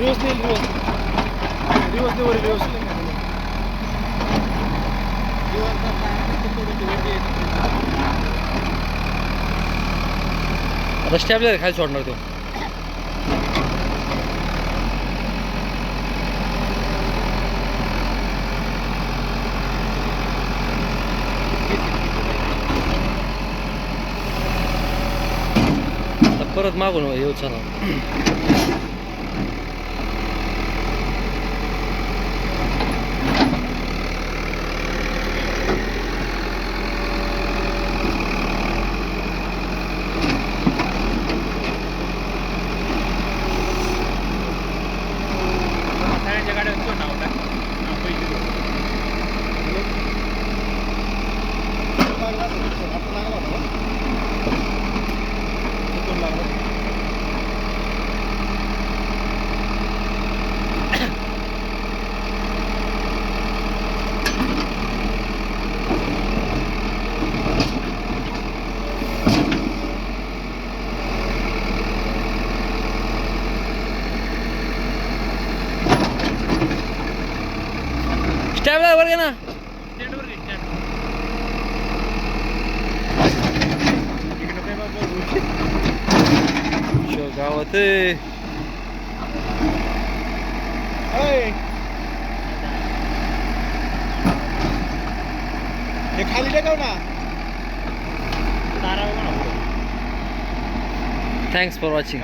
Reverse नाही reverse वर reverse आता स्टॅबलर खाली सोडणार तो. परत मागून येऊ चला. सगळ्यांच्या गाड्यांचं नाव टाक स्टॅबलर वर घे ना. स्टँडवर घे स्टँड इकडं काय बाबा गावात हे खाली टेकव ना तारा बघा ना. Thanks for watching.